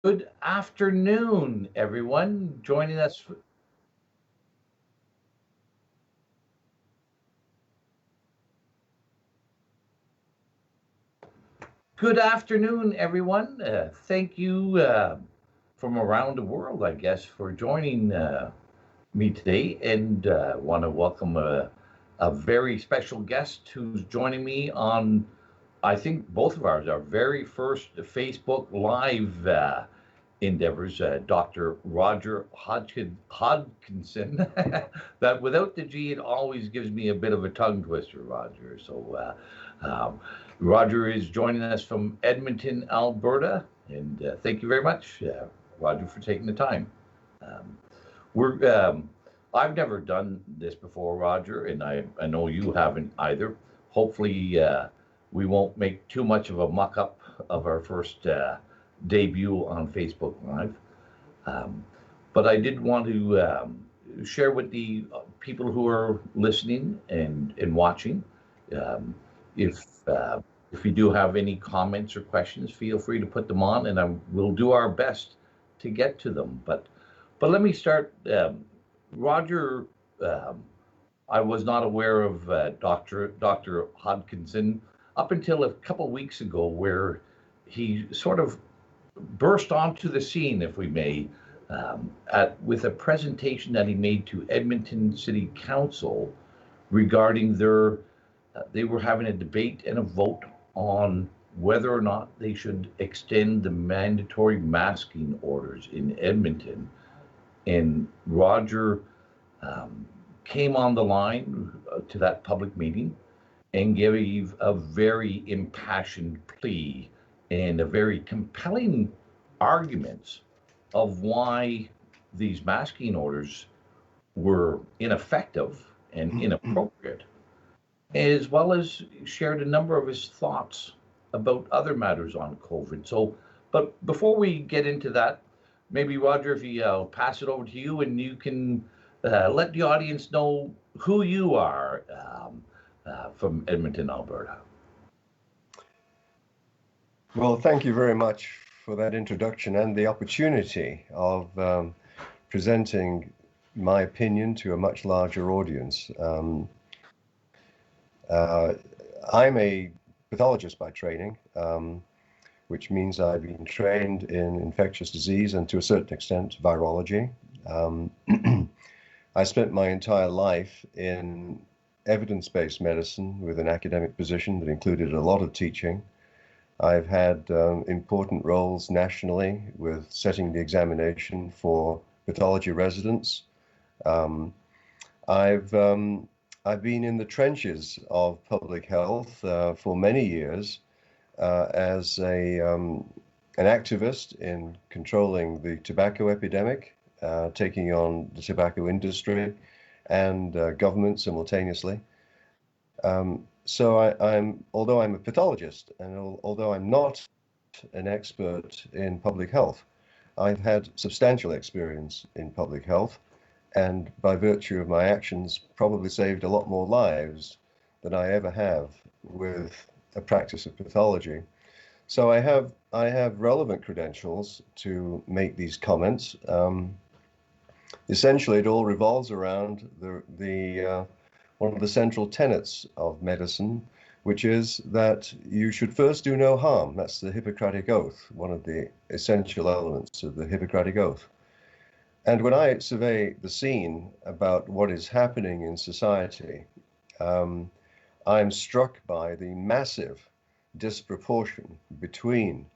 Good afternoon, everyone. Joining us. Good afternoon, everyone. Thank you from around the world, I guess, for joining me today. And want to welcome a very special guest who's joining me on, I think, both of ours, our very first Facebook Live endeavors, Dr. Roger Hodkinson. That without the G, it always gives me a bit of a tongue twister, Roger. So Roger is joining us from Edmonton, Alberta, and thank you very much, Roger, for taking the time. Um, we're I've never done this before, Roger, and I know you haven't either. Hopefully, we won't make too much of a muck up of our first debut on Facebook Live. Um, but I did want to share with the people who are listening and watching. Um, if if you do have any comments or questions, feel free to put them on, and we'll do our best to get to them. But let me start, Roger. Um, I was not aware of Dr. Hodkinson up until a couple of weeks ago, where he sort of burst onto the scene, if we may, with a presentation that he made to Edmonton City Council regarding they were having a debate and a vote on whether or not they should extend the mandatory masking orders in Edmonton. And Roger um, came on the line to that public meeting and gave a very impassioned plea and a very compelling arguments of why these masking orders were ineffective and inappropriate, as well as shared a number of his thoughts about other matters on COVID. So, but before we get into that, maybe Roger, if you pass it over to you and you can let the audience know who you are from Edmonton, Alberta. Well, thank you very much for that introduction and the opportunity of presenting my opinion to a much larger audience. I'm a pathologist by training, which means I've been trained in infectious disease and to a certain extent virology. I spent my entire life in evidence-based medicine with an academic position that included a lot of teaching. I've had important roles nationally with setting the examination for pathology residents. I've been in the trenches of public health for many years as an activist in controlling the tobacco epidemic, taking on the tobacco industry and government simultaneously. Although I'm a pathologist and although I'm not an expert in public health, I've had substantial experience in public health, and by virtue of my actions, probably saved a lot more lives than I ever have with a practice of pathology. So I have relevant credentials to make these comments. Essentially, it all revolves around one of the central tenets of medicine, which is that you should first do no harm. That's the Hippocratic Oath, one of the essential elements of the Hippocratic Oath. And when I survey the scene about what is happening in society, I'm struck by the massive disproportion between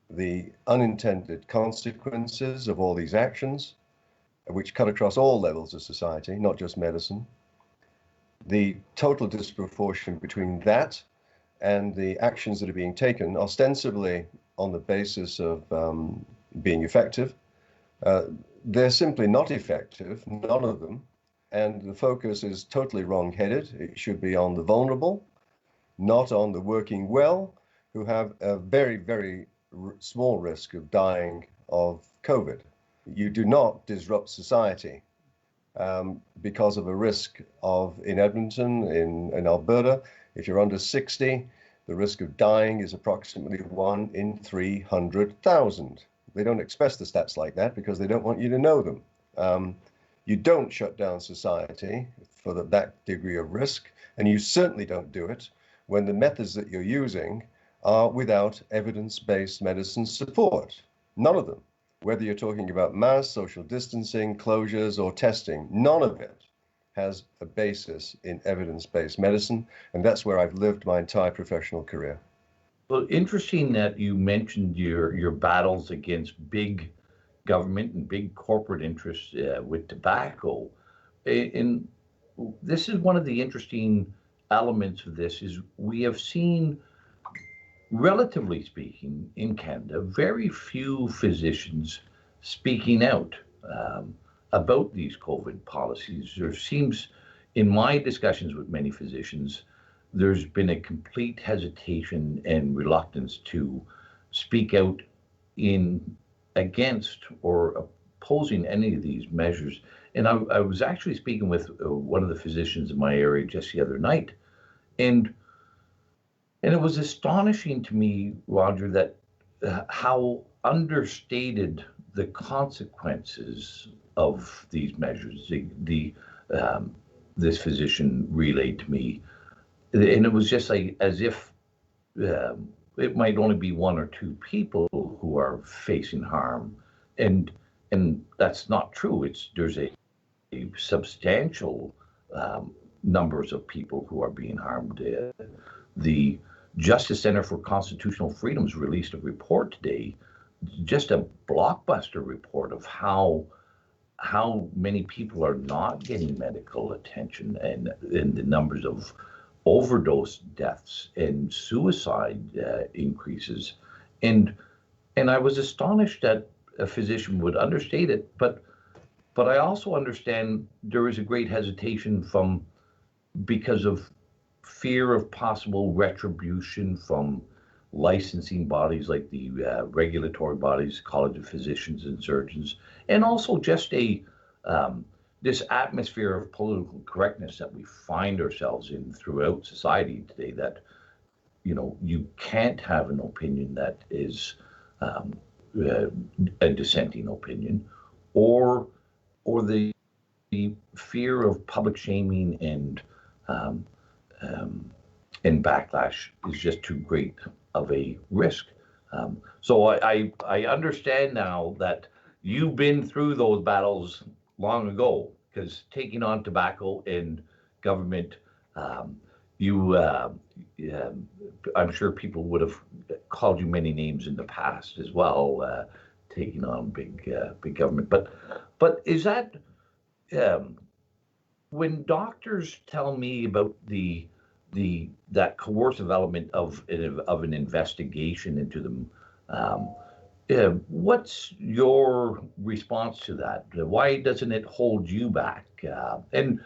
the unintended consequences of all these actions, which cut across all levels of society, not just medicine, the total disproportion between that and the actions that are being taken, ostensibly on the basis of being effective. They're simply not effective, none of them, and the focus is totally wrong-headed. It should be on the vulnerable, not on the working well, who have a very, very small risk of dying of COVID. You do not disrupt society because of a risk of, in Edmonton, in Alberta, if you're under 60, the risk of dying is approximately 1 in 300,000. They don't express the stats like that because they don't want you to know them. You don't shut down society for that degree of risk, and you certainly don't do it when the methods that you're using are without evidence-based medicine support. None of them. Whether you're talking about masks, social distancing, closures, or testing, none of it has a basis in evidence-based medicine, and that's where I've lived my entire professional career. Well, interesting that you mentioned your battles against big government and big corporate interests with tobacco. And this is one of the interesting elements of this is we have seen, relatively speaking, in Canada, very few physicians speaking out about these COVID policies. There seems, in my discussions with many physicians, there's been a complete hesitation and reluctance to speak out in against or opposing any of these measures. And I was actually speaking with one of the physicians in my area just the other night, and it was astonishing to me, Roger, that how understated the consequences of these measures. This physician relayed to me, and it was just like as if it might only be one or two people who are facing harm, and that's not true. There's a substantial numbers of people who are being harmed. The Justice Center for Constitutional Freedoms released a report today, just a blockbuster report of how many people are not getting medical attention, and the numbers of overdose deaths and suicide increases, and I was astonished that a physician would understate it, but I also understand there is a great hesitation because of fear of possible retribution from licensing bodies like the regulatory bodies, College of Physicians and Surgeons, and also just this atmosphere of political correctness that we find ourselves in throughout society today, that you can't have an opinion that is a dissenting opinion, or the fear of public shaming and backlash is just too great of a risk. So I understand now that you've been through those battles long ago, because taking on tobacco and government, I'm sure people would have called you many names in the past as well, taking on big government. But is that when doctors tell me about that coercive element of an investigation into them, what's your response to that? Why doesn't it hold you back? And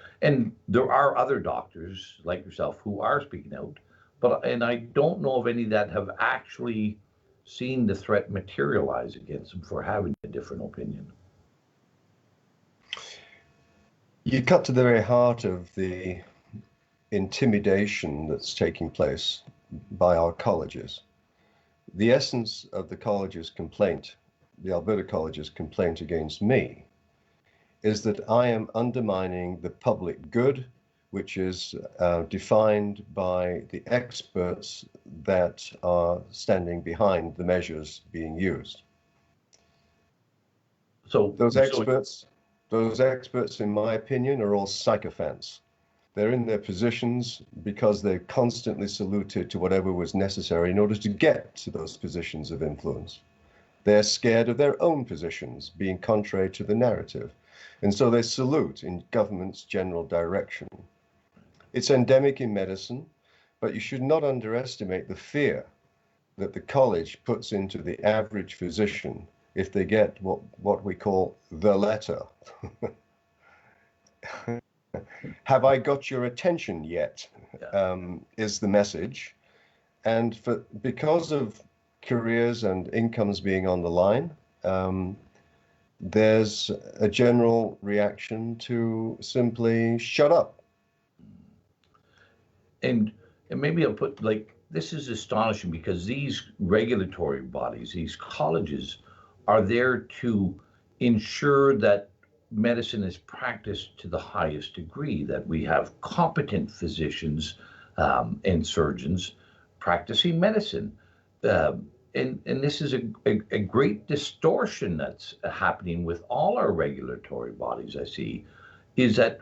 there are other doctors like yourself who are speaking out, and I don't know of any that have actually seen the threat materialize against them for having a different opinion. You cut to the very heart of the intimidation that's taking place by our colleges. The essence of the college's complaint, the Alberta College's complaint against me, is that I am undermining the public good, which is defined by the experts that are standing behind the measures being used. So those experts, in my opinion, are all sycophants. They're in their positions because they constantly saluted to whatever was necessary in order to get to those positions of influence. They're scared of their own positions being contrary to the narrative, and so they salute in government's general direction. It's endemic in medicine, but you should not underestimate the fear that the college puts into the average physician if they get what we call the letter. Have I got your attention yet? Is the message. And because of careers and incomes being on the line, there's a general reaction to simply shut up. And maybe I'll put, like, this is astonishing because these regulatory bodies, these colleges, are there to ensure that medicine is practiced to the highest degree, that we have competent physicians and surgeons practicing medicine. And this is a great distortion that's happening with all our regulatory bodies, I see, is that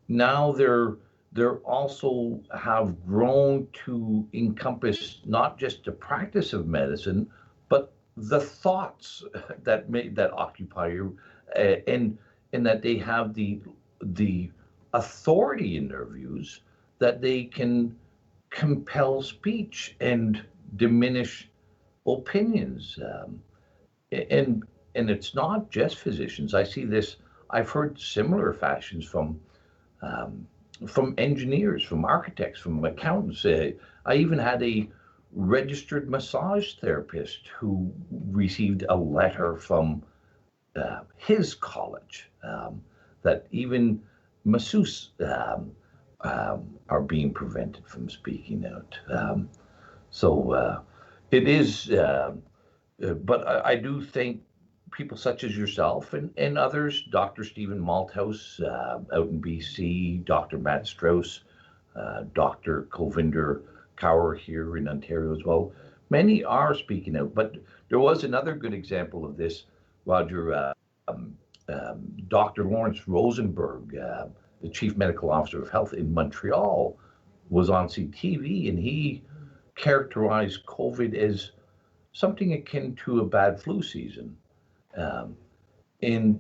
now they're also have grown to encompass not just the practice of medicine, but the thoughts that occupy you, and that they have the authority in their views that they can compel speech and diminish opinions. And and it's not just physicians. I see this. I've heard similar fashions um, from engineers, from architects, from accountants. I even had a registered massage therapist who received a letter from his college that even masseuse are being prevented from speaking out. So it is, but I do think people such as yourself and others, Dr. Stephen Malthouse out in BC, Dr. Matt Strauss, Dr. Kovinder Kaur here in Ontario as well, many are speaking out. But there was another good example of this, Roger. Dr. Lawrence Rosenberg, the Chief Medical Officer of Health in Montreal, was on CTV, and he characterized COVID as something akin to a bad flu season. Um, and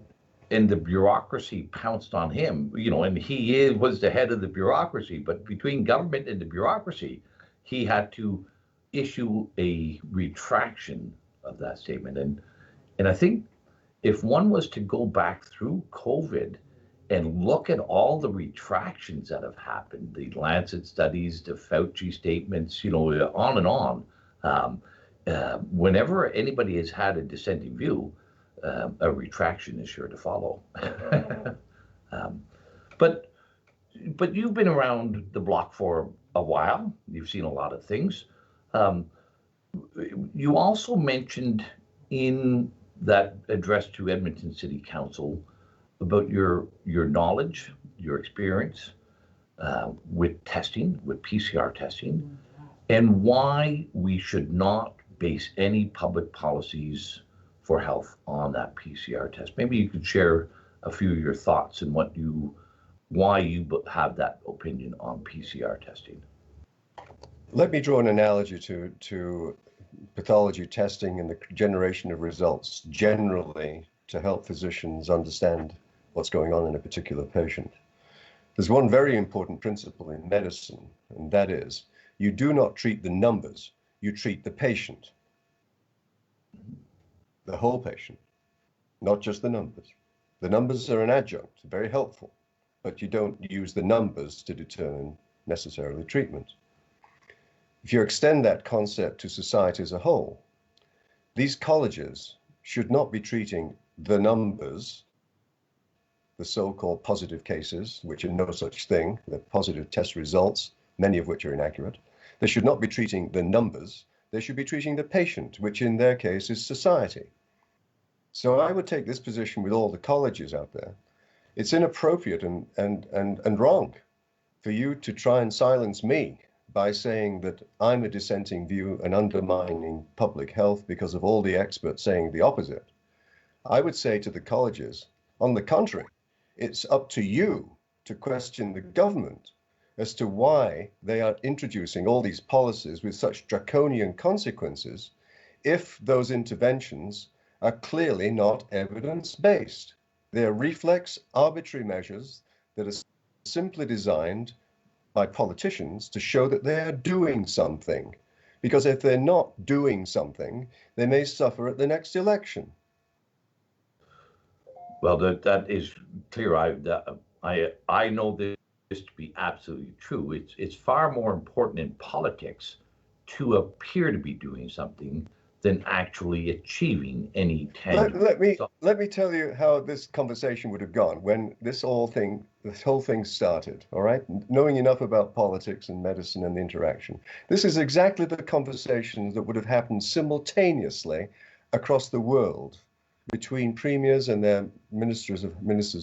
and the bureaucracy pounced on him, and was the head of the bureaucracy, but between government and the bureaucracy, he had to issue a retraction of that statement. And I think if one was to go back through COVID and look at all the retractions that have happened, the Lancet studies, the Fauci statements, on and on, whenever anybody has had a dissenting view, a retraction is sure to follow. um, but but you've been around the block for a while. You've seen a lot of things. Um, you also mentioned in that address to Edmonton City Council about your knowledge, your experience with testing, with PCR testing, and why we should not base any public policies for health on that PCR test. Maybe you could share a few of your thoughts and why you have that opinion on PCR testing. Let me draw an analogy to pathology testing and the generation of results generally to help physicians understand what's going on in a particular patient. There's one very important principle in medicine, and that is you do not treat the numbers, you treat the patient, the whole patient, not just the numbers. The numbers are an adjunct, very helpful, but you don't use the numbers to determine necessarily treatment. If you extend that concept to society as a whole, these colleges should not be treating the numbers, the so-called positive cases, which are no such thing, the positive test results, many of which are inaccurate. They should not be treating the numbers. They should be treating the patient, which in their case is society. So I would take this position with all the colleges out there. It's inappropriate and wrong for you to try and silence me by saying that I'm a dissenting view and undermining public health because of all the experts saying the opposite. I would say to the colleges, on the contrary, it's up to you to question the government as to why they are introducing all these policies with such draconian consequences if those interventions are clearly not evidence-based. They are reflex, arbitrary measures that are simply designed by politicians to show that they are doing something. Because if they're not doing something, they may suffer at the next election. Well, that is clear. I know this to be absolutely true. It's far more important in politics to appear to be doing something than actually achieving any tangible. Let me tell you how this conversation would have gone when this whole thing started. All right, knowing enough about politics and medicine and the interaction, this is exactly the conversation that would have happened simultaneously across the world between premiers and their ministers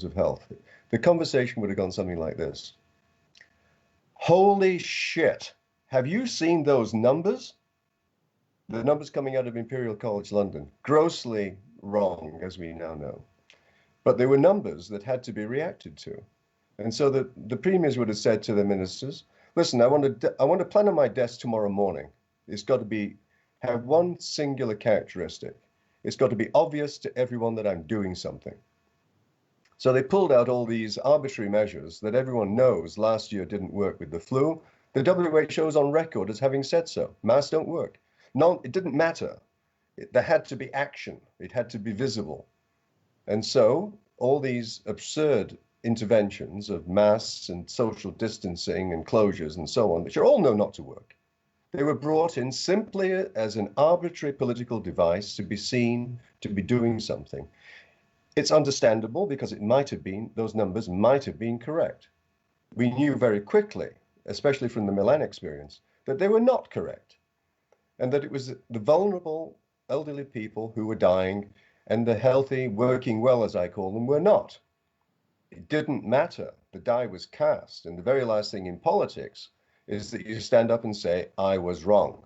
of health, the conversation would have gone something like this. Holy shit, have you seen those numbers? The numbers coming out of Imperial College London, grossly wrong, as we now know. But they were numbers that had to be reacted to. And so the premiers would have said to the ministers, listen, I want to plan on my desk tomorrow morning. It's got to have one singular characteristic. It's got to be obvious to everyone that I'm doing something. So they pulled out all these arbitrary measures that everyone knows last year didn't work with the flu. The WHO is on record as having said so. Masks don't work. It didn't matter. There had to be action. It had to be visible. And so all these absurd interventions of masks and social distancing and closures and so on, which are all known not to work, they were brought in simply as an arbitrary political device to be seen to be doing something. It's understandable because those numbers might have been correct. We knew very quickly, especially from the Milan experience, that they were not correct, and that it was the vulnerable elderly people who were dying and the healthy, working well, as I call them, were not. It didn't matter. The die was cast. And the very last thing in politics is that you stand up and say, I was wrong.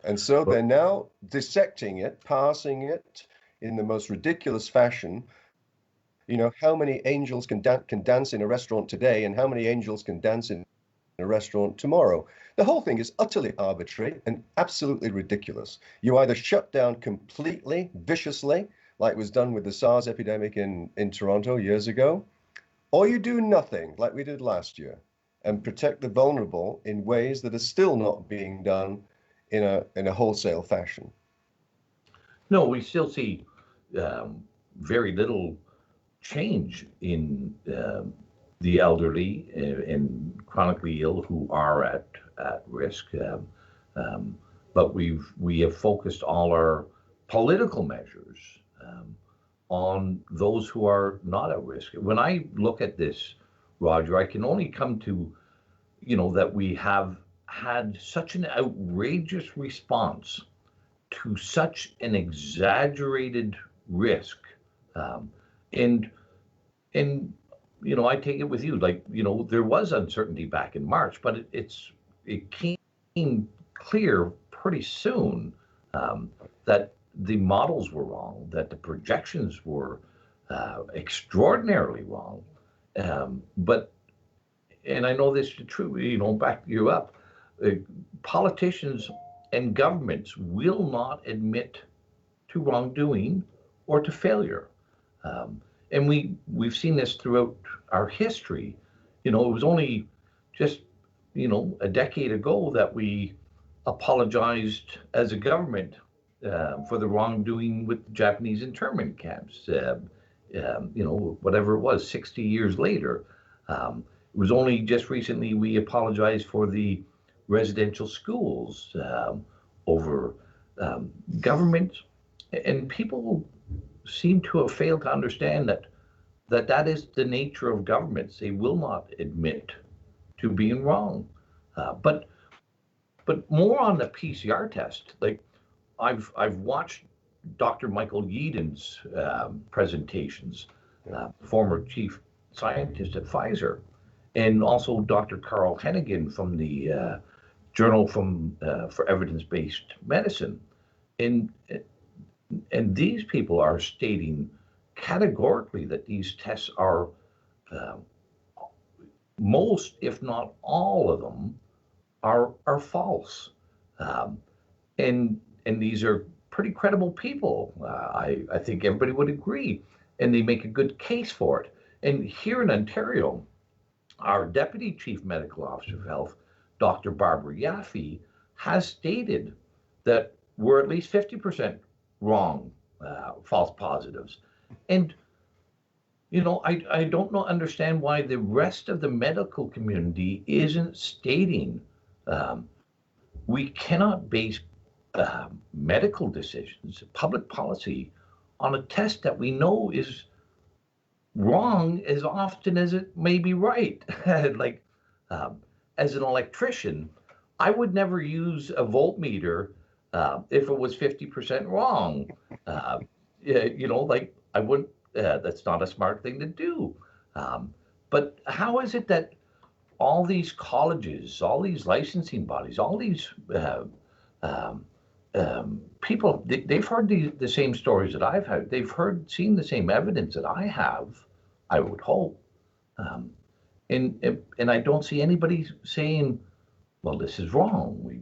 And so they're now dissecting it, parsing it in the most ridiculous fashion. You know, how many angels can dance in a restaurant today and how many angels can dance in a restaurant tomorrow? The whole thing is utterly arbitrary and absolutely ridiculous. You either shut down completely, viciously, like was done with the SARS epidemic in Toronto years ago, or you do nothing like we did last year and protect the vulnerable in ways that are still not being done in a wholesale fashion. No, we still see very little change in the elderly and chronically ill who are at risk. But we have focused all our political measures on those who are not at risk. When I look at this, Roger, I can only come to, that we have had such an outrageous response to such an exaggerated risk. And I take it with you, like, there was uncertainty back in March, but it came clear pretty soon that the models were wrong, that the projections were extraordinarily wrong. And I know this is true, back you up, politicians and governments will not admit to wrongdoing or to failure. And we've seen this throughout our history. It was only just, a decade ago that we apologized as a government for the wrongdoing with the Japanese internment camps. Whatever it was, 60 years later. It was only just recently we apologized for the residential schools over government, and people seem to have failed to understand that is the nature of governments. They will not admit to being wrong. But more on the PCR test, like I've watched Dr. Michael Yeadon's presentations, former chief scientist at Pfizer, and also Dr. Carl Hennigan from the Journal for Evidence-Based Medicine. And these people are stating categorically that these tests are most, if not all of them, are false. And these are pretty credible people. I think everybody would agree, and they make a good case for it. And here in Ontario, our Deputy Chief Medical Officer of Health, Dr. Barbara Yaffe, has stated that we're at least 50% wrong, false positives. And, I don't understand why the rest of the medical community isn't stating we cannot base medical decisions, public policy, on a test that we know is wrong as often as it may be right. Like, as an electrician, I would never use a voltmeter if it was 50% wrong. like I wouldn't. That's not a smart thing to do. Um, but how is it that all these colleges, all these licensing bodies, all these um, people, they've heard the same stories that I've had. They've seen the same evidence that I have, I would hope. Um, and I don't see anybody saying, well, this is wrong. We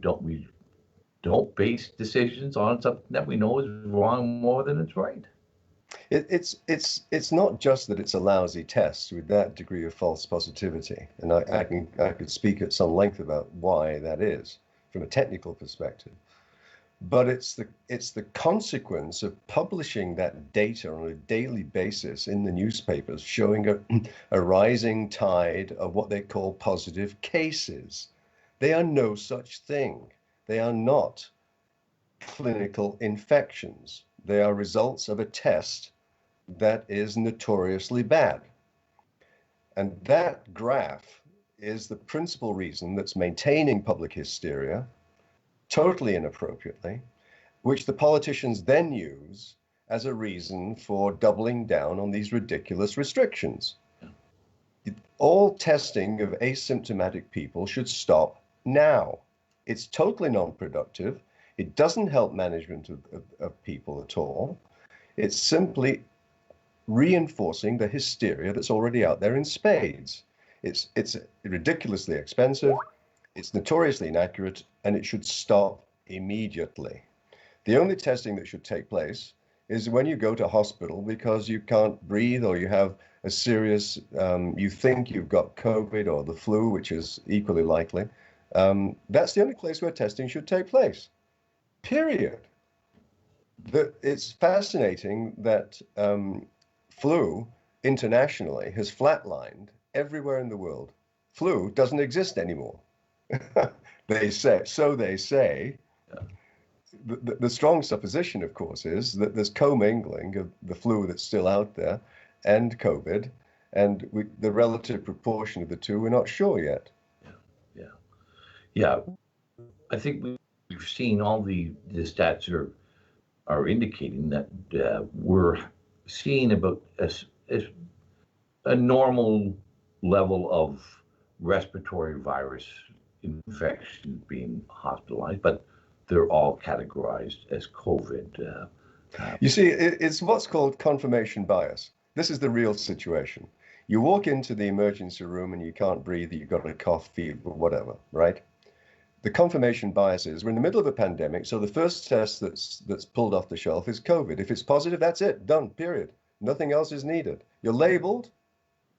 don't base decisions on something that we know is wrong more than it's right. It's not just that it's a lousy test with that degree of false positivity, and I could speak at some length about why that is from a technical perspective. But it's the consequence of publishing that data on a daily basis in the newspapers, showing a rising tide of what they call positive cases. They are no such thing. They are not clinical infections. They are results of a test that is notoriously bad. And that graph is the principal reason that's maintaining public hysteria totally inappropriately, which the politicians then use as a reason for doubling down on these ridiculous restrictions. All testing of asymptomatic people should stop now. It's totally non-productive. It doesn't help management of people at all. It's simply reinforcing the hysteria that's already out there in spades. It's ridiculously expensive, it's notoriously inaccurate, and it should stop immediately. The only testing that should take place is when you go to hospital because you can't breathe or you have a serious, you think you've got COVID or the flu, which is equally likely. That's the only place where testing should take place, period. It's fascinating that flu internationally has flatlined everywhere in the world. Flu doesn't exist anymore. They say, so they say. The strong supposition, of course, is that there's commingling of the flu that's still out there and COVID, and the relative proportion of the two, we're not sure yet. Yeah, yeah. I think we've seen all the stats are indicating that we're seeing about a normal level of respiratory virus infection being hospitalized, but they're all categorized as COVID. You see, it's what's called confirmation bias. This is the real situation. You walk into the emergency room and you can't breathe, you've got a cough, fever, whatever, right? The confirmation bias is we're in the middle of a pandemic, so the first test that's pulled off the shelf is COVID. If it's positive, that's it, done, period. Nothing else is needed. You're labeled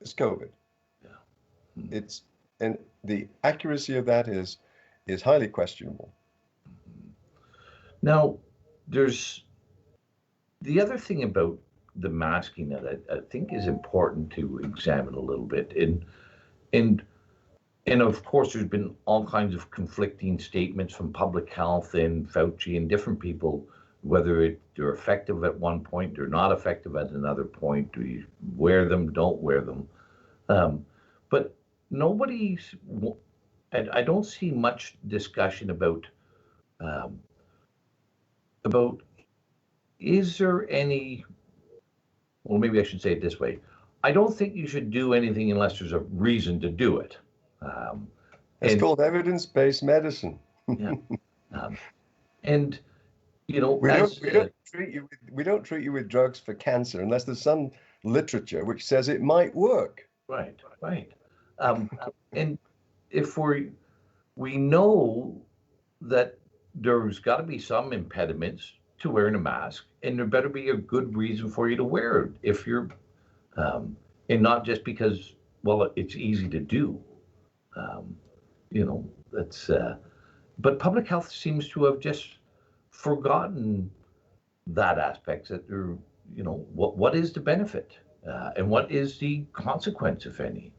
as COVID. Yeah. And the accuracy of that is highly questionable. Now, there's the other thing about the masking that I think is important to examine a little bit. And of course, there's been all kinds of conflicting statements from public health and Fauci and different people, whether they're effective at one point, they're not effective at another point. Do you wear them? Don't wear them? But I don't see much discussion about is there any, well, maybe I should say it this way. I don't think you should do anything unless there's a reason to do it. It's called evidence-based medicine. Yeah. And we don't treat you with drugs for cancer unless there's some literature which says it might work. Right. And if we know that there's got to be some impediments to wearing a mask, and there better be a good reason for you to wear it if you're, and not just because, well, it's easy to do. That's, but public health seems to have just forgotten that aspect, that there, what is the benefit and what is the consequence, if any?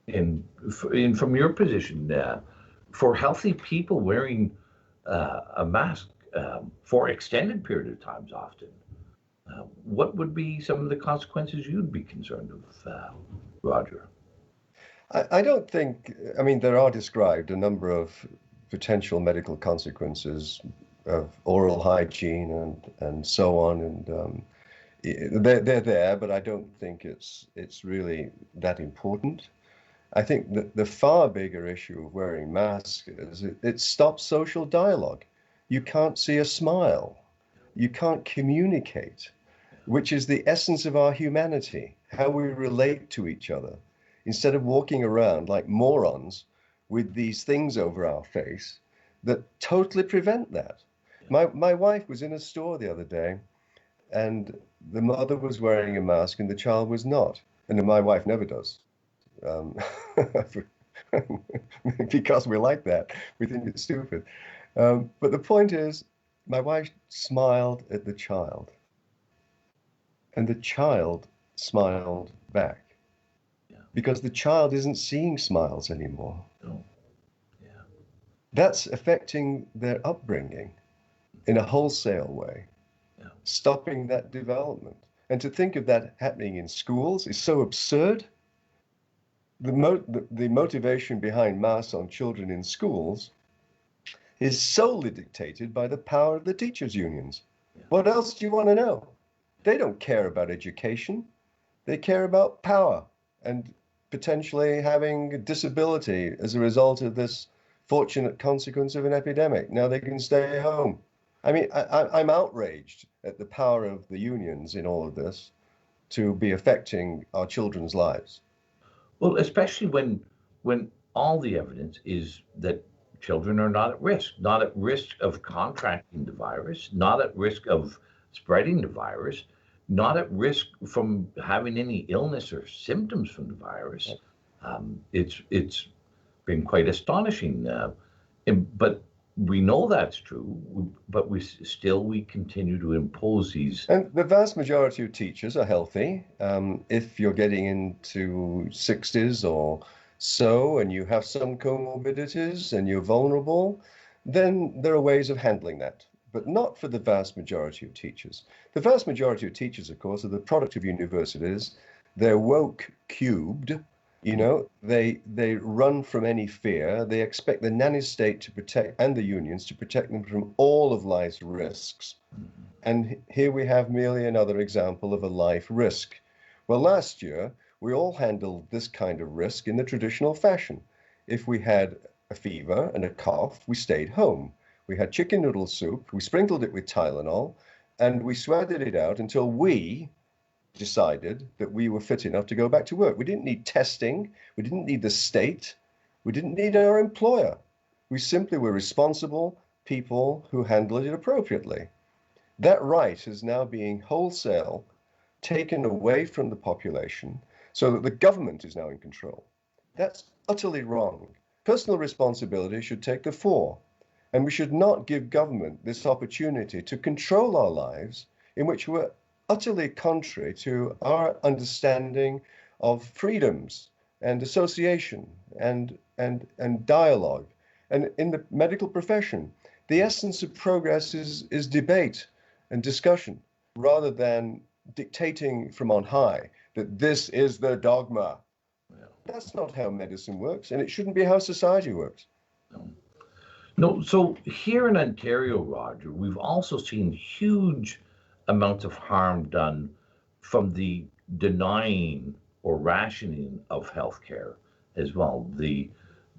And from your position, for healthy people wearing a mask for extended period of times often, what would be some of the consequences you'd be concerned of, Roger? I don't think, I mean, there are described a number of potential medical consequences of oral hygiene and so on. And they're there, but I don't think it's really that important. I think that the far bigger issue of wearing masks is it stops social dialogue. You can't see a smile. You can't communicate, which is the essence of our humanity, how we relate to each other. Instead of walking around like morons with these things over our face that totally prevent that. My wife was in a store the other day, and the mother was wearing a mask and the child was not. And my wife never does. Um, because we're like that. We think it's stupid. But the point is, my wife smiled at the child, and the child smiled back Yeah. because the child isn't seeing smiles anymore. No. Yeah. That's affecting their upbringing in a wholesale way, Yeah. stopping that development. And to think of that happening in schools is so absurd. The motivation behind masks on children in schools is solely dictated by the power of the teachers' unions. Yeah. What else do you want to know? They don't care about education. They care about power and potentially having a disability as a result of this fortunate consequence of an epidemic. Now they can stay home. I mean, I'm outraged at the power of the unions in all of this to be affecting our children's lives. Well, especially when all the evidence is that children are not at risk of contracting the virus, not at risk of spreading the virus, not at risk from having any illness or symptoms from the virus. It's been quite astonishing, but we know that's true. But we continue to impose these. And the vast majority of teachers are healthy. If you're getting into 60s or so, and you have some comorbidities and you're vulnerable, then there are ways of handling that, but not for the vast majority of teachers. The vast majority of teachers, of course, are the product of universities. They're woke cubed. You know, they run from any fear. They expect the nanny state to protect, and the unions to protect them from all of life's risks. And here we have merely another example of a life risk. Well, last year, we all handled this kind of risk in the traditional fashion. If we had a fever and a cough, we stayed home. We had chicken noodle soup, we sprinkled it with Tylenol, and we sweated it out until we decided that we were fit enough to go back to work. We didn't need testing. We didn't need the state. We didn't need our employer. We simply were responsible people who handled it appropriately. That right is now being wholesale taken away from the population so that the government is now in control. That's utterly wrong. Personal responsibility should take the fore, and we should not give government this opportunity to control our lives in which we're utterly contrary to our understanding of freedoms and association and dialogue. And in the medical profession, the essence of progress is debate and discussion rather than dictating from on high that this is the dogma. That's not how medicine works, and it shouldn't be how society works. No. No, so here in Ontario, Roger, we've also seen huge amounts of harm done from the denying or rationing of healthcare as well. The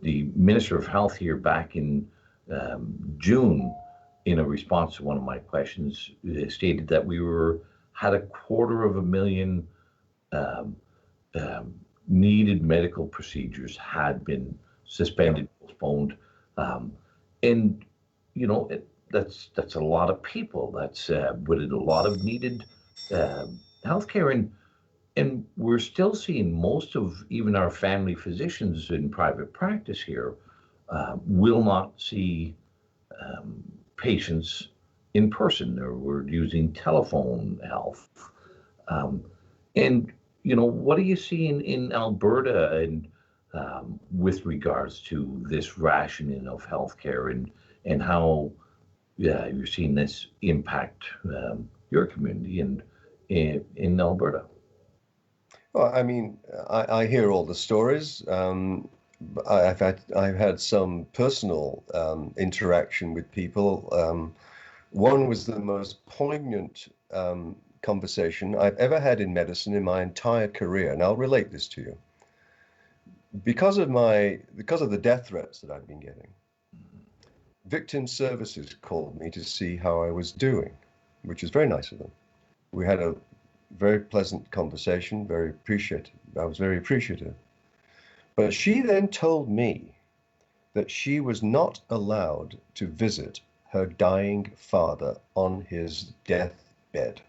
Minister of Health here back in June, in a response to one of my questions, stated that we had 250,000 needed medical procedures had been suspended, postponed, and you know that's a lot of people. That's with a lot of needed healthcare, and we're still seeing most of even our family physicians in private practice here will not see patients in person, or we're using telephone health. And you know, what are you seeing in Alberta and with regards to this rationing of healthcare and how you're seeing this impact your community and in Alberta? Well, I mean, I hear all the stories. I've had some personal interaction with people One was the most poignant conversation I've ever had in medicine in my entire career, and I'll relate this to you. Because of the death threats that I've been getting, Victim Services called me to see how I was doing, which is very nice of them. We had a very pleasant conversation, very appreciative. I was very appreciative. But she then told me that she was not allowed to visit her dying father on his deathbed.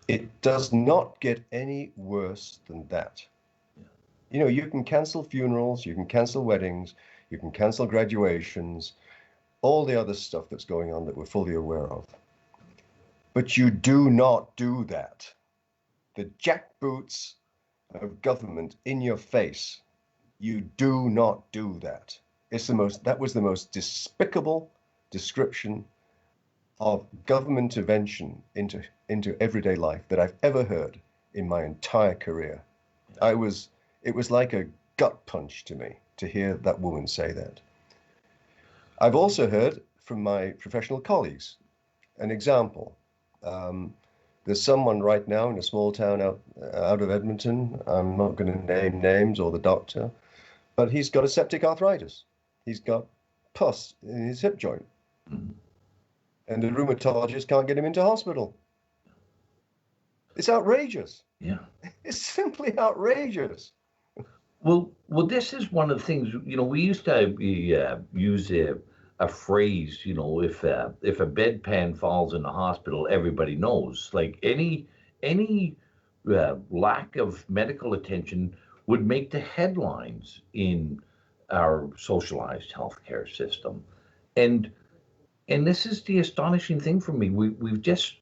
It does not get any worse than that. You know, you can cancel funerals, you can cancel weddings, you can cancel graduations, all the other stuff that's going on that we're fully aware of. But you do not do that. The jackboots of government in your face. You do not do that. That was the most despicable description of government intervention into everyday life that I've ever heard in my entire career. It was like a gut punch to me to hear that woman say that. I've also heard from my professional colleagues an example. There's someone right now in a small town out of Edmonton. I'm not going to name names or the doctor, but he's got a septic arthritis. He's got pus in his hip joint. And the rheumatologist can't get him into hospital. It's outrageous. Yeah. It's simply outrageous. Well, this is one of the things, we used to use a phrase, if a bedpan falls in the hospital, everybody knows. Like any lack of medical attention would make the headlines in our socialized healthcare system. And this is the astonishing thing for me. We've just,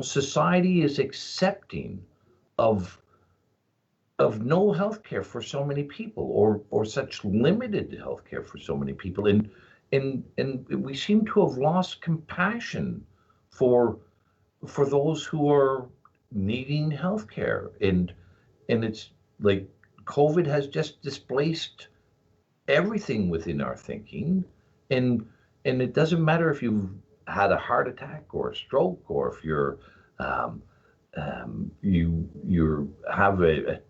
society is accepting of no healthcare for so many people, or such limited healthcare for so many people, and we seem to have lost compassion for those who are needing healthcare, and it's like COVID has just displaced everything within our thinking, and it doesn't matter if you've had a heart attack or a stroke, or if you have a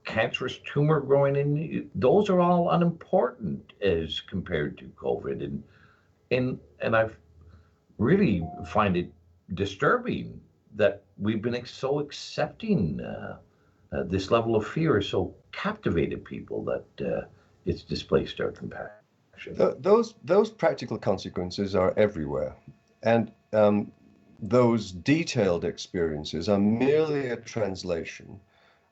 cancerous tumor growing in you. Those are all unimportant as compared to COVID, and I really find it disturbing that we've been so accepting. This level of fear has so captivated people that it's displaced our compassion. Those practical consequences are everywhere, and those detailed experiences are merely a translation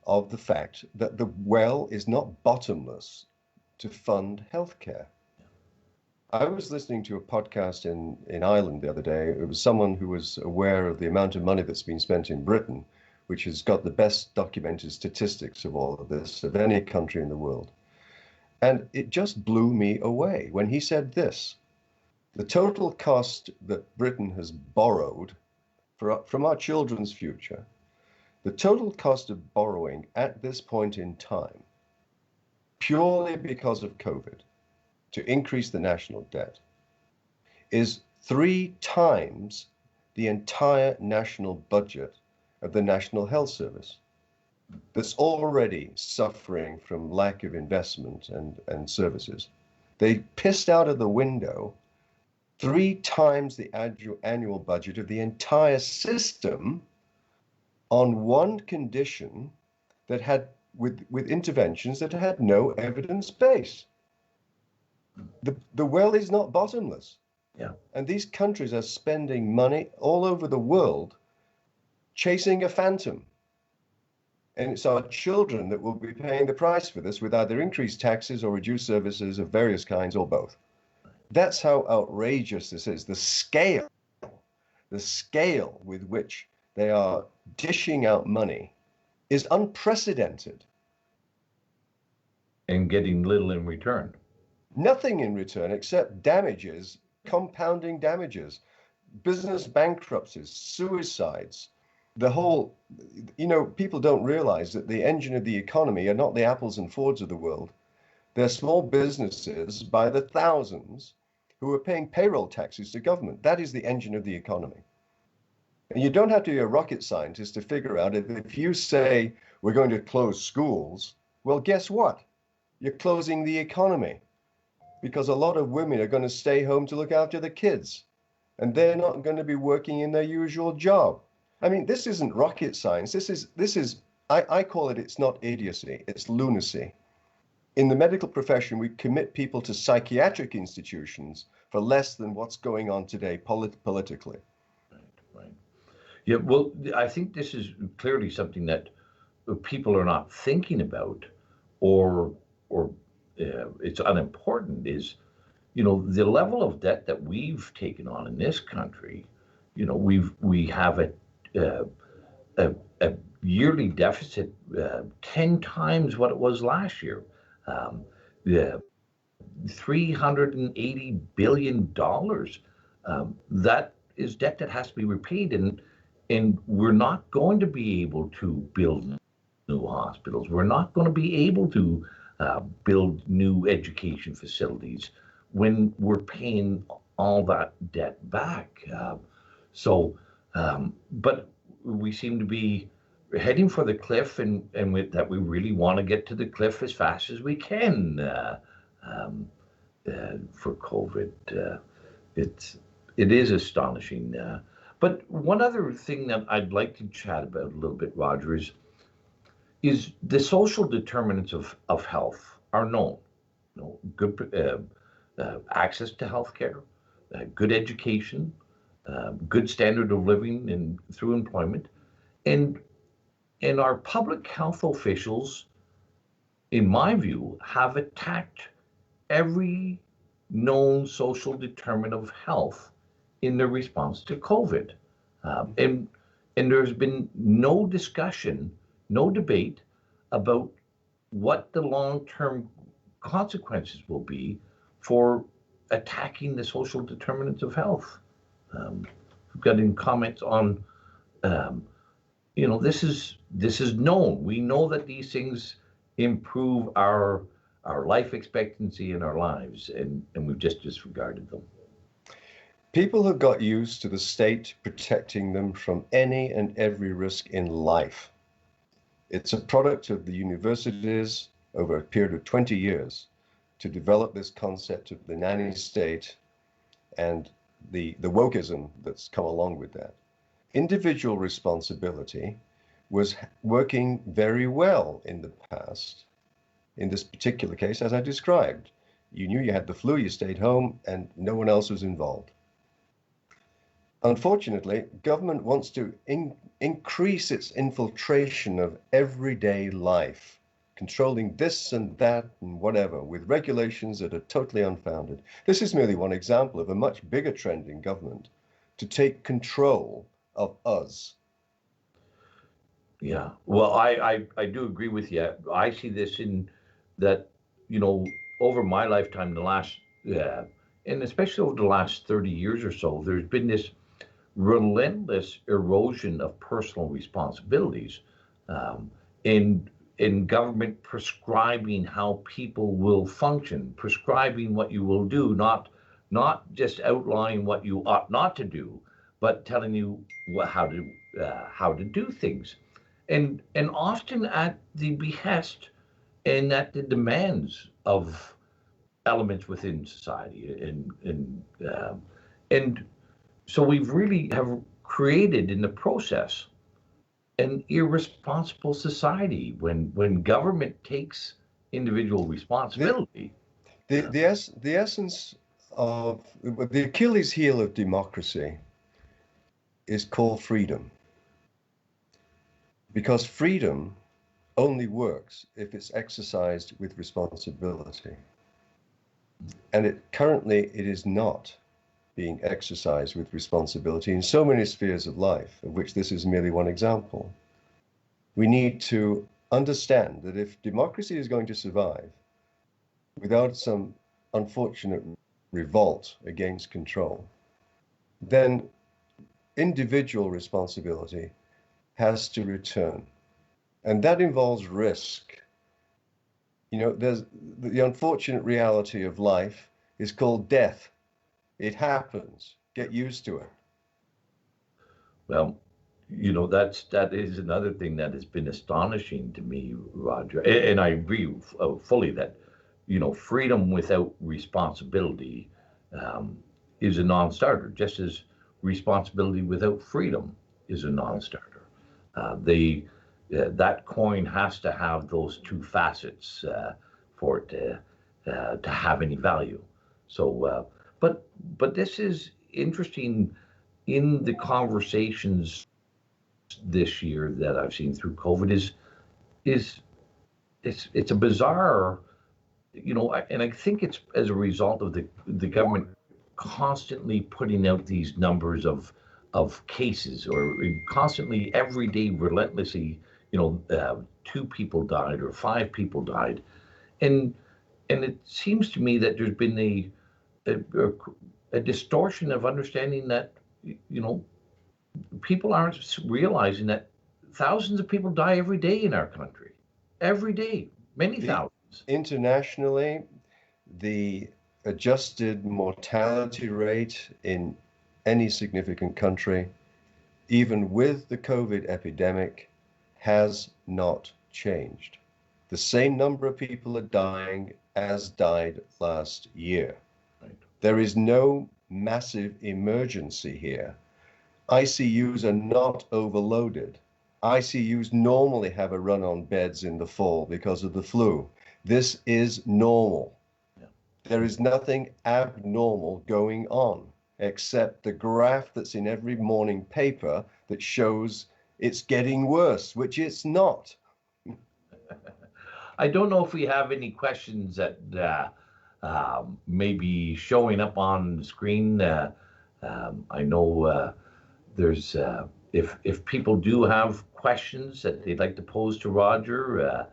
of the fact that the well is not bottomless to fund healthcare. I was listening to a podcast in Ireland the other day. It was someone who was aware of the amount of money that's been spent in Britain, which has got the best documented statistics of all of this, of any country in the world. And it just blew me away when he said this: the total cost that Britain has borrowed from our children's future, the total cost of borrowing at this point in time, purely because of COVID, to increase the national debt, is 3 times the entire national budget of the National Health Service, that's already suffering from lack of investment and services. They pissed out of the window 3 times the annual budget of the entire system on one condition that had, with interventions that had no evidence base. The well is not bottomless. Yeah. And these countries are spending money all over the world chasing a phantom. And it's our children that will be paying the price for this, with either increased taxes or reduced services of various kinds, or both. That's how outrageous this is. The scale with which they are dishing out money is unprecedented. And getting little in return. Nothing in return except damages, compounding damages, business bankruptcies, suicides. The whole, people don't realize that the engine of the economy are not the Apples and Fords of the world. They're small businesses by the thousands who are paying payroll taxes to government. That is the engine of the economy. And you don't have to be a rocket scientist to figure out if you say we're going to close schools, well, guess what? You're closing the economy because a lot of women are going to stay home to look after the kids and they're not going to be working in their usual job. I mean, this isn't rocket science. I call it, it's not idiocy, it's lunacy. In the medical profession, we commit people to psychiatric institutions for less than what's going on today politically. Right. Yeah, well, I think this is clearly something that people are not thinking about, or it's unimportant. Is the level of debt that we've taken on in this country. We have a yearly deficit 10 times what it was last year. Yeah, $380 billion. That is debt that has to be repaid, and we're not going to be able to build new hospitals. We're not going to be able to build new education facilities when we're paying all that debt back. But we seem to be heading for the cliff, and with that, we really want to get to the cliff as fast as we can for COVID. It is astonishing. But one other thing that I'd like to chat about a little bit, Roger, is the social determinants of health are known. Good access to healthcare, good education, good standard of living and through employment, and our public health officials, in my view, have attacked every known social determinant of health in their response to COVID. And there's been no discussion, no debate about what the long-term consequences will be for attacking the social determinants of health. We've got any comments on, this is known. We know that these things improve our life expectancy in our lives, and we've just disregarded them. People have got used to the state protecting them from any and every risk in life. It's a product of the universities over a period of 20 years to develop this concept of the nanny state and the wokeism that's come along with that. Individual responsibility was working very well in the past. In this particular case, as I described, you knew you had the flu, you stayed home, and no one else was involved. Unfortunately, government wants to increase its infiltration of everyday life, controlling this and that and whatever, with regulations that are totally unfounded. This is merely one example of a much bigger trend in government to take control of us. Yeah, well, I do agree with you. I see this in that, over my lifetime, and especially over the last 30 years or so, there's been this relentless erosion of personal responsibilities, in government prescribing how people will function, prescribing what you will do, not just outlining what you ought not to do, but telling you how to do things, and often at the behest and at the demands of elements within society, and so we've really have created in the process an irresponsible society when government takes individual responsibility. The essence of the Achilles heel of democracy is called freedom, because freedom only works if it's exercised with responsibility, and currently it is not being exercised with responsibility in so many spheres of life, of which this is merely one example. We need to understand that if democracy is going to survive without some unfortunate revolt against control, then individual responsibility has to return. And that involves risk. There's the unfortunate reality of life is called death. It happens. Get used to it. Well, that is another thing that has been astonishing to me, Roger. And I agree fully that freedom without responsibility um, is a non-starter, just as responsibility without freedom is a Right. non-starter. They That coin has to have those two facets for it to have any value. So, but this is interesting in the conversations this year that I've seen through COVID is it's a bizarre, and I think it's as a result of the government constantly putting out these numbers of cases, or constantly every day relentlessly, 2 people died or 5 people died, and it seems to me that there's been a, a distortion of understanding that you know people aren't realizing that thousands of people die every day in our country, every day, many The, thousands. internationally, the adjusted mortality rate in any significant country, even with the COVID epidemic, has not changed. The same number of people are dying as died last year. Right. There is no massive emergency here. ICUs are not overloaded. ICUs normally have a run on beds in the fall because of the flu. This is normal. Yeah. There is nothing abnormal going on except the graph that's in every morning paper that shows it's getting worse, which it's not. I don't know if we have any questions that may be showing up on the screen. I know there's if people do have questions that they'd like to pose to Roger,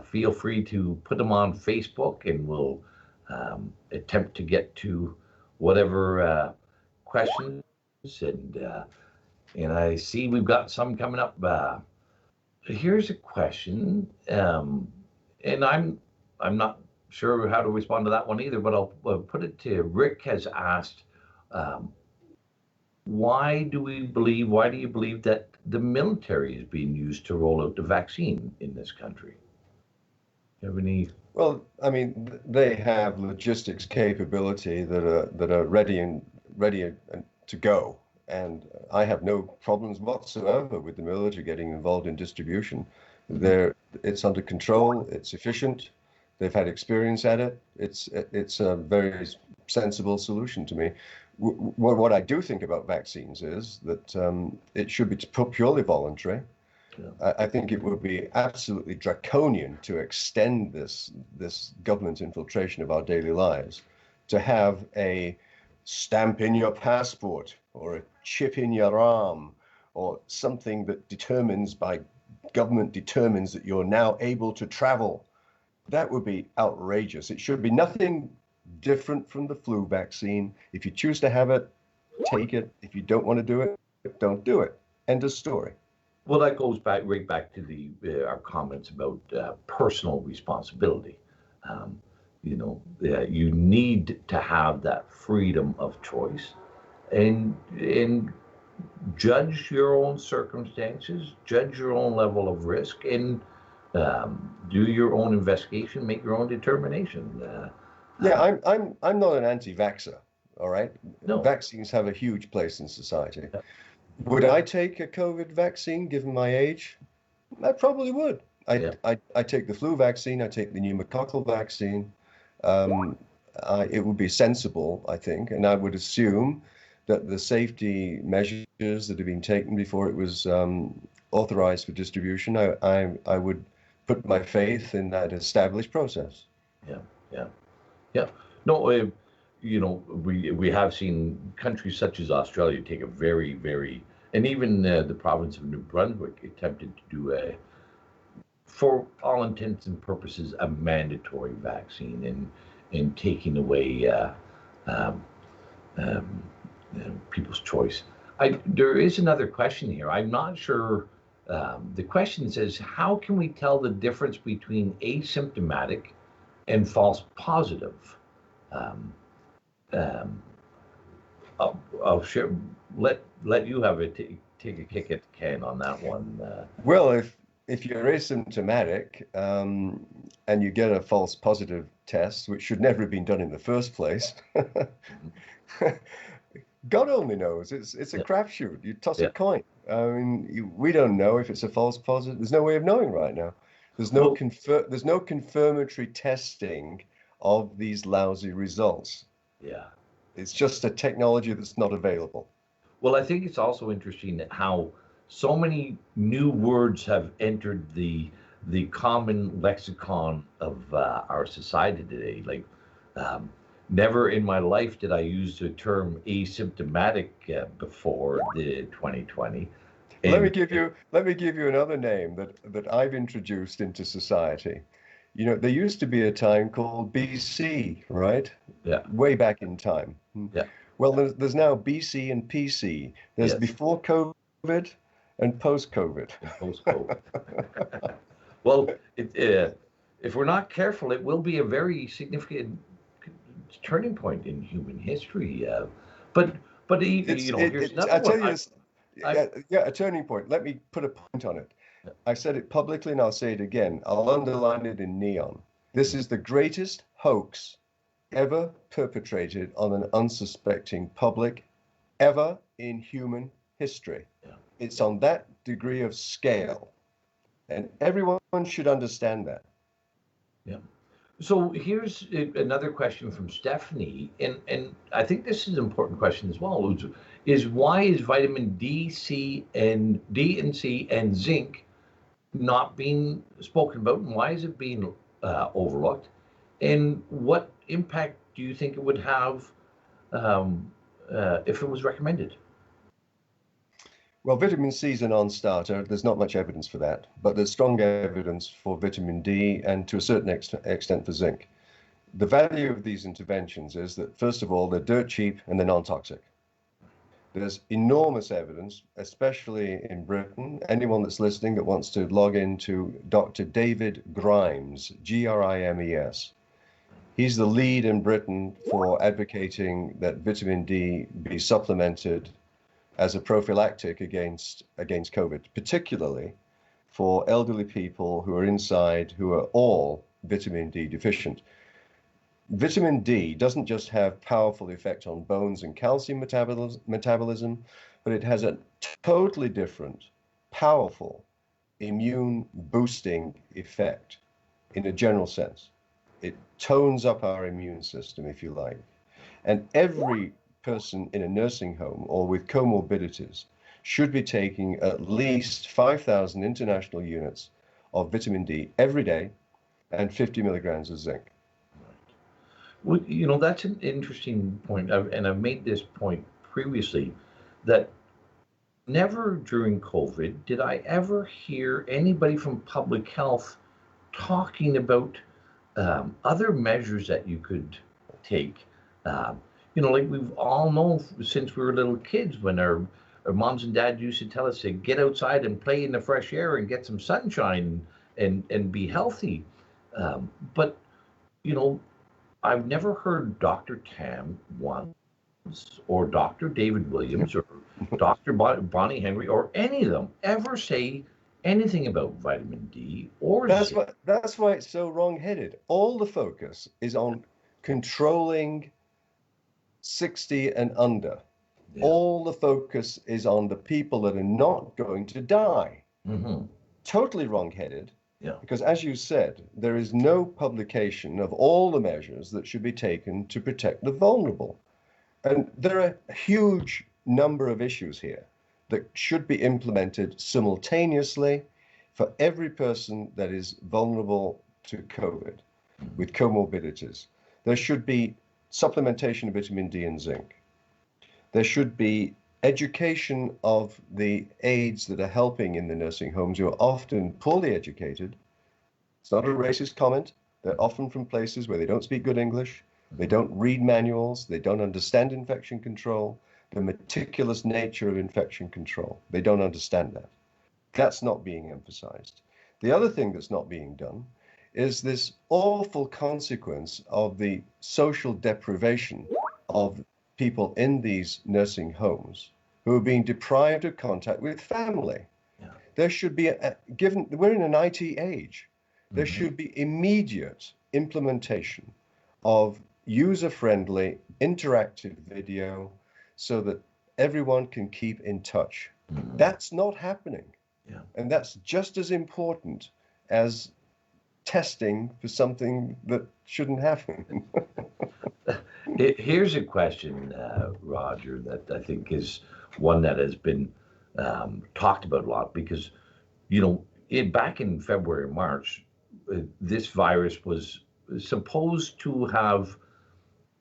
feel free to put them on Facebook, and we'll attempt to get to whatever questions. And I see we've got some coming up. Here's a question, and I'm not sure how to respond to that one either, but I'll put it to Rick. Has asked, um, why do you believe that the military is being used to roll out the vaccine in this country? You have any? Well, I mean, they have logistics capability that are ready to go, and I have no problems whatsoever with the military getting involved in distribution. Mhm. It's under control, it's efficient, they've had experience at it. It's a very sensible solution to me. What I do think about vaccines is that it should be purely voluntary. Yeah. I think it would be absolutely draconian to extend this government infiltration of our daily lives to have a stamp in your passport or a chip in your arm or something that government determines that you're now able to travel. That would be outrageous. It should be nothing different from the flu vaccine. If you choose to have it, take it. If you don't want to do it, don't do it. End of story. Well, that goes right back to the our comments about personal responsibility. Um, you need to have that freedom of choice, and judge your own circumstances, judge your own level of risk, and do your own investigation, make your own determination. Yeah, I'm not an anti-vaxxer, all right? No. Vaccines have a huge place in society. Would I take a COVID vaccine given my age? I probably would. Yeah. I take the flu vaccine, I take the pneumococcal vaccine. Um, it would be sensible, I think, and I would assume that the safety measures that have been taken before it was authorized for distribution, I would put my faith in that established process. Yeah. Yeah. Yeah. No. We have seen countries such as Australia take a very, and even the province of New Brunswick attempted to do for all intents and purposes, a mandatory vaccine, and taking away um, um, people's choice. There is another question here. I'm not sure. The question says, how can we tell the difference between asymptomatic and false positive? Um, um, I'll share. Let you have it. Take a kick at the can on that one. Well, if you're asymptomatic and you get a false positive test, which should never have been done in the first place, God only knows. It's a Yeah, crapshoot. You toss a yeah. coin. I mean, we don't know if it's a false positive. There's no way of knowing right now. Well, There's no confirmatory testing of these lousy results. yeah. It's just a technology that's not available. Well, I think it's also interesting that how so many new words have entered the common lexicon of our society today. Like, um, never in my life did I use the term asymptomatic before the 2020, Let me and give you another name that I've introduced into society. You know, there used to be a time called BC, right? yeah, Way back in time. yeah, Well, there's now BC and PC. There's yes, before COVID and post COVID. and post-COVID. Well, if we're not careful, it will be a very significant turning point in human history. But here's another I one. tell you this, I yeah, a turning point. Let me put a point on it. I said it publicly and I'll say it again. I'll underline it in neon. This is the greatest hoax ever perpetrated on an unsuspecting public ever in human history. Yeah, It's on that degree of scale, and everyone should understand that. yeah. So here's another question from Stephanie, and I think this is an important question as well. Is why is vitamin D and C and zinc not being spoken about, and why is it being overlooked? And what impact do you think it would have if it was recommended? Well, vitamin C is a non-starter. There's not much evidence for that, but there's strong evidence for vitamin D and to a certain extent for zinc. The value of these interventions is that, first of all, they're dirt cheap and they're non-toxic. There's enormous evidence, especially in Britain. Anyone that's listening that wants to log into Dr. David Grimes, Grimes. He's the lead in Britain for advocating that vitamin D be supplemented as a prophylactic against COVID, particularly for elderly people who are inside, who are all vitamin D deficient. Vitamin D doesn't just have powerful effect on bones and calcium metabolism, but it has a totally different, powerful immune boosting effect in a general sense. It tones up our immune system, if you like. And every person in a nursing home or with comorbidities should be taking at least 5,000 international units of vitamin D every day and 50 milligrams of zinc. Well, that's an interesting point, and I've made this point previously that never during COVID did I ever hear anybody from public health talking about other measures that you could take. Like we've all known since we were little kids when our moms and dads used to tell us to get outside and play in the fresh air and get some sunshine and be healthy. But, you know, I've never heard Dr. Tam once or Dr. David Williams or Dr. Bonnie Henry or any of them ever say anything about vitamin D or zinc. That's why it's so wrong-headed. All the focus is on controlling 60 and under. Yeah. All the focus is on the people that are not going to die. Mm-hmm. Totally wrong-headed. Yeah. Because as you said, there is no publication of all the measures that should be taken to protect the vulnerable. And there are a huge number of issues here that should be implemented simultaneously for every person that is vulnerable to COVID with comorbidities. There should be supplementation of vitamin D and zinc. There should be education of the aides that are helping in the nursing homes who are often poorly educated. It's not a racist comment. They're often from places where they don't speak good English. They don't read manuals. They don't understand infection control, the meticulous nature of infection control. They don't understand that. That's not being emphasized. The other thing that's not being done is this awful consequence of the social deprivation of people in these nursing homes who are being deprived of contact with family. Yeah. There should be, given we're in an IT age, there should be immediate implementation of user-friendly interactive video so that everyone can keep in touch. That's not happening. Yeah. And that's just as important as testing for something that shouldn't happen. Here's a question, Roger, that I think is one that has been talked about a lot because, back in February, March, this virus was supposed to have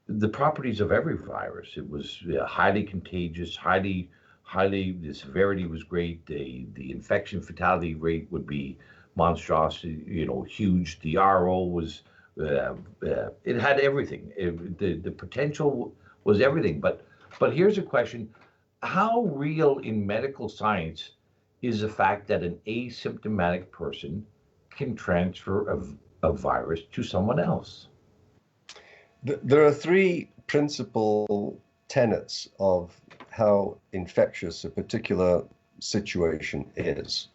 the properties of every virus. It was highly contagious, the severity was great. The infection fatality rate would be monstrous, huge. The RO was, it had everything. The potential was everything. But here's a question. How real in medical science is the fact that an asymptomatic person can transfer a virus to someone else? There are three principal tenets of how infectious a particular situation is.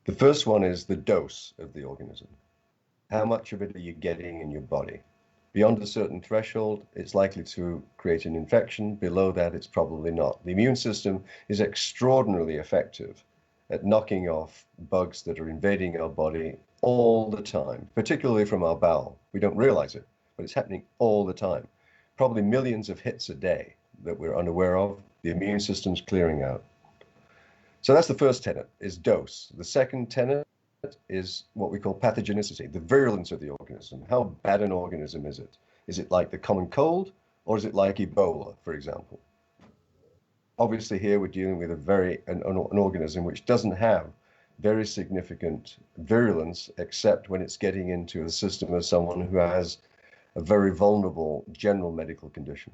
The first one is the dose of the organism. How much of it are you getting in your body? Beyond a certain threshold, it's likely to create an infection. Below that, it's probably not. The immune system is extraordinarily effective at knocking off bugs that are invading our body all the time, particularly from our bowel. We don't realize it, but it's happening all the time. Probably millions of hits a day that we're unaware of. The immune system's clearing out. So that's the first tenet, is dose. The second tenet is what we call pathogenicity, the virulence of the organism. How bad an organism is it? Is it like the common cold, or is it like Ebola, for example? Obviously here we're dealing with an organism which doesn't have very significant virulence, except when it's getting into the system of someone who has a very vulnerable general medical condition.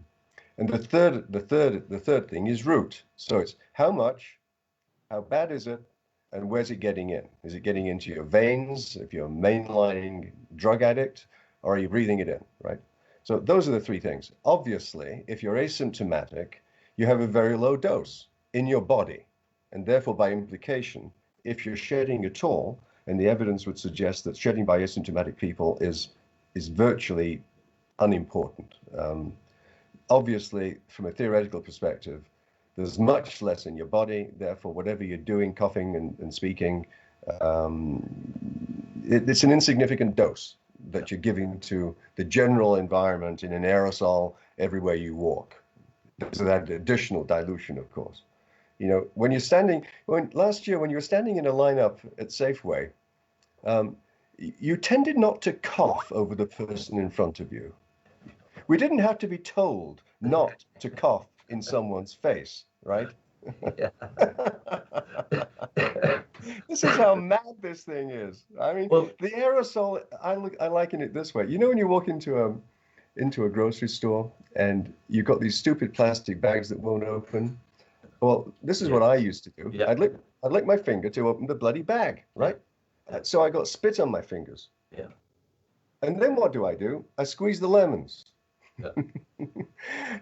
And the third thing is route. So it's how much, how bad is it, and where's it getting in? Is it getting into your veins if you're a mainlining drug addict, or are you breathing it in, right? So those are the three things. Obviously, if you're asymptomatic, you have a very low dose in your body. And therefore, by implication, if you're shedding at all, and the evidence would suggest that shedding by asymptomatic people is virtually unimportant. Obviously, from a theoretical perspective, there's much less in your body. Therefore, whatever you're doing, coughing and speaking, it's an insignificant dose that you're giving to the general environment in an aerosol everywhere you walk. There's that additional dilution, of course. Last year when you were standing in a lineup at Safeway, you tended not to cough over the person in front of you. We didn't have to be told not to cough in someone's face, right? Yeah. This is how mad this thing is. I mean, the aerosol, I liken it this way. You know when you walk into a grocery store and you've got these stupid plastic bags that won't open? Well, this is what I used to do. Yeah. I'd lick my finger to open the bloody bag, right? So I got spit on my fingers. Yeah. And then what do? I squeeze the lemons. Yeah.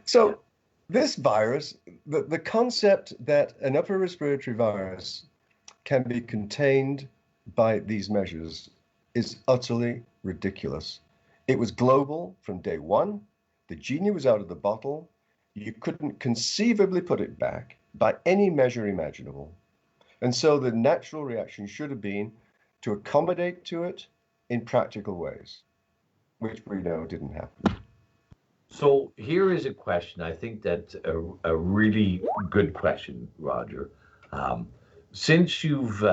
So this virus, the concept that an upper respiratory virus can be contained by these measures is utterly ridiculous. It was global from day one. The genie was out of the bottle. You couldn't conceivably put it back by any measure imaginable. And so the natural reaction should have been to accommodate to it in practical ways, which we know didn't happen. So here is a question. I think that's a really good question, Roger. Since you've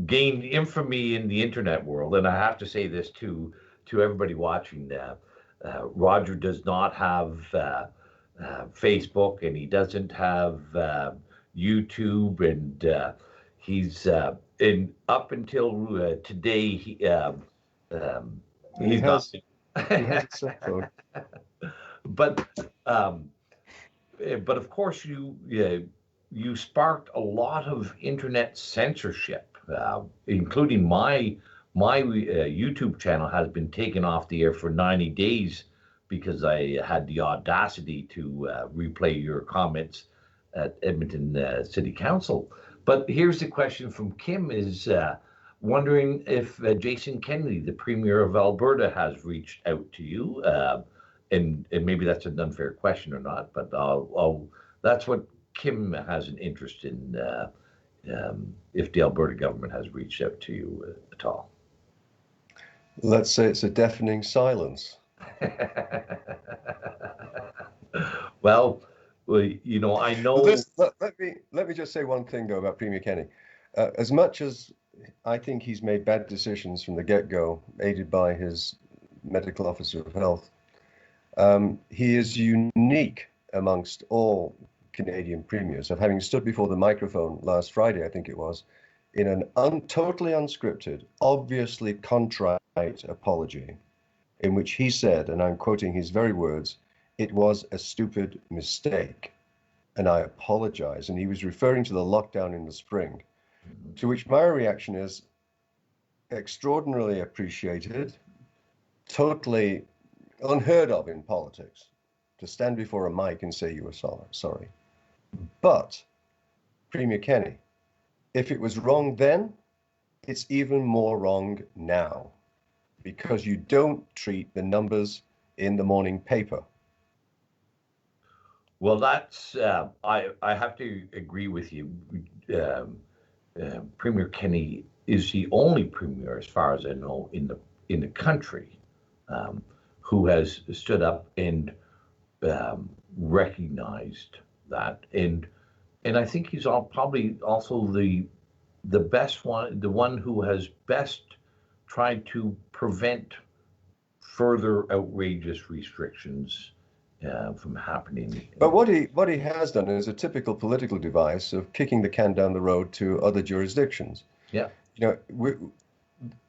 gained infamy in the internet world, and I have to say this to everybody watching, Roger does not have Facebook, and he doesn't have YouTube, and he's up until today he's not. He has a cell phone. But of course you sparked a lot of internet censorship, including my YouTube channel has been taken off the air for 90 days because I had the audacity to replay your comments at Edmonton City Council. But here's the question from Kim, is wondering if Jason Kennedy, the Premier of Alberta, has reached out to you. And maybe that's an unfair question or not, but that's what Kim has an interest in, if the Alberta government has reached out to you at all. Let's say it's a deafening silence. Well, you know, I know. Let me just say one thing though about Premier Kenny. As much as I think he's made bad decisions from the get-go, aided by his medical officer of health, he is unique amongst all Canadian premiers of having stood before the microphone last Friday, I think it was, in an totally unscripted, obviously contrite apology, in which he said, and I'm quoting his very words, "It was a stupid mistake, and I apologize." And he was referring to the lockdown in the spring, to which my reaction is extraordinarily appreciated, totally unheard of in politics, to stand before a mic and say you were sorry. But, Premier Kenny, if it was wrong then, it's even more wrong now, because you don't treat the numbers in the morning paper. Well, that's I have to agree with you. Premier Kenny is the only premier, as far as I know, in the country, who has stood up and recognized that, and I think he's probably also the best one, the one who has best tried to prevent further outrageous restrictions from happening. But what he has done is a typical political device of kicking the can down the road to other jurisdictions. Yeah. You know,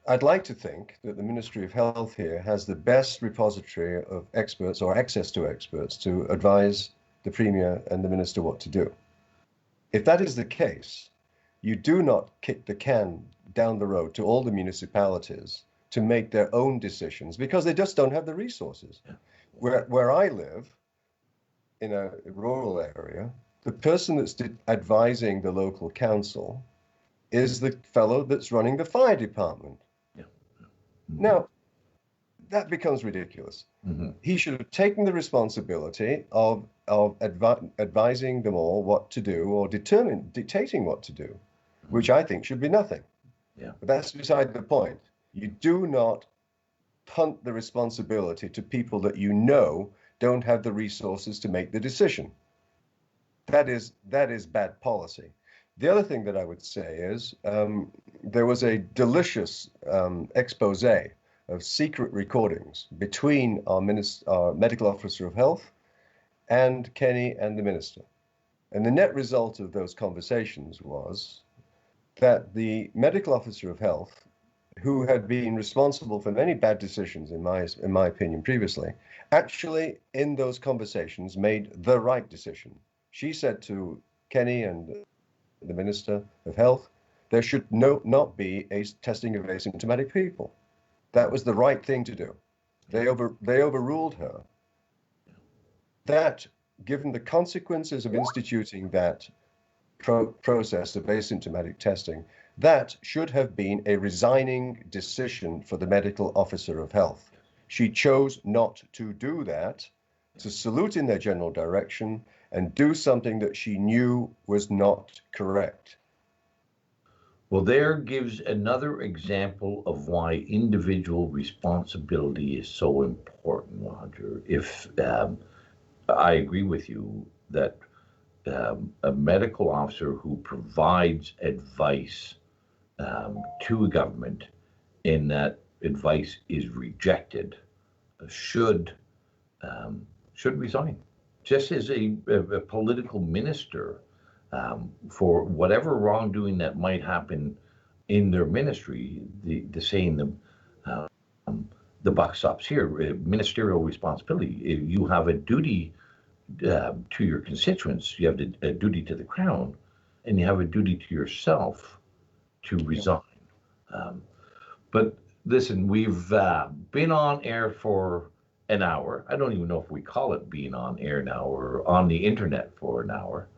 I'd like to think that the Ministry of Health here has the best repository of experts, or access to experts, to advise the Premier and the Minister what to do. If that is the case, you do not kick the can down the road to all the municipalities to make their own decisions, because they just don't have the resources. Where I live, in a rural area, the person that's advising the local council is the fellow that's running the fire department. Yeah. Now, that becomes ridiculous. He should have taken the responsibility of advising them all what to do, or dictating what to do, which I think should be nothing. Yeah. But that's beside the point. You do not punt the responsibility to people that you know don't have the resources to make the decision. That is bad policy. The other thing that I would say is there was a delicious expose of secret recordings between our medical officer of health and Kenny and the minister. And the net result of those conversations was that the medical officer of health, who had been responsible for many bad decisions, in my opinion, previously, actually in those conversations made the right decision. She said to Kenny and the Minister of Health, there should not be a testing of asymptomatic people. That was the right thing to do. They overruled her. That, given the consequences of instituting that process of asymptomatic testing, that should have been a resigning decision for the medical officer of health. She chose not to do that, to salute in their general direction and do something that she knew was not correct. Well, there gives another example of why individual responsibility is so important, Roger. If I agree with you that a medical officer who provides advice to a government and that advice is rejected should resign, just as a political minister, for whatever wrongdoing that might happen in their ministry. The saying, the buck stops here. Ministerial responsibility. You have a duty to your constituents. You have a duty to the crown, and you have a duty to yourself to resign. But listen, we've been on air for an hour. I don't even know if we call it being on air now or on the internet for an hour.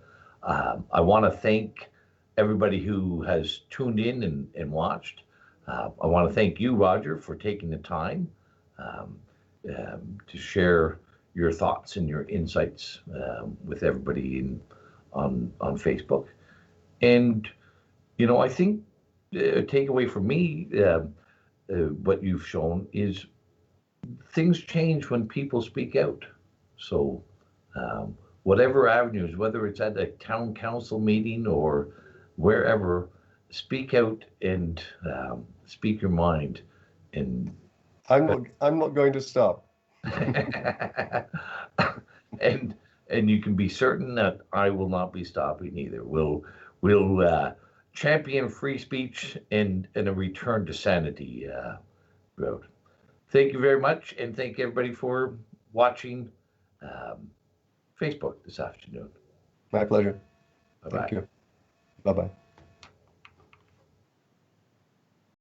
I want to thank everybody who has tuned in and watched. I want to thank you, Roger, for taking the time to share your thoughts and your insights with everybody on Facebook. And, I think a takeaway for me, what you've shown is things change when people speak out. So, whatever avenues, whether it's at a town council meeting or wherever, speak out and speak your mind. And I'm not going to stop. and you can be certain that I will not be stopping either. We'll champion free speech and a return to sanity road. Thank you very much, and thank everybody for watching Facebook this afternoon. My pleasure. Bye-bye. Thank you. Bye-bye.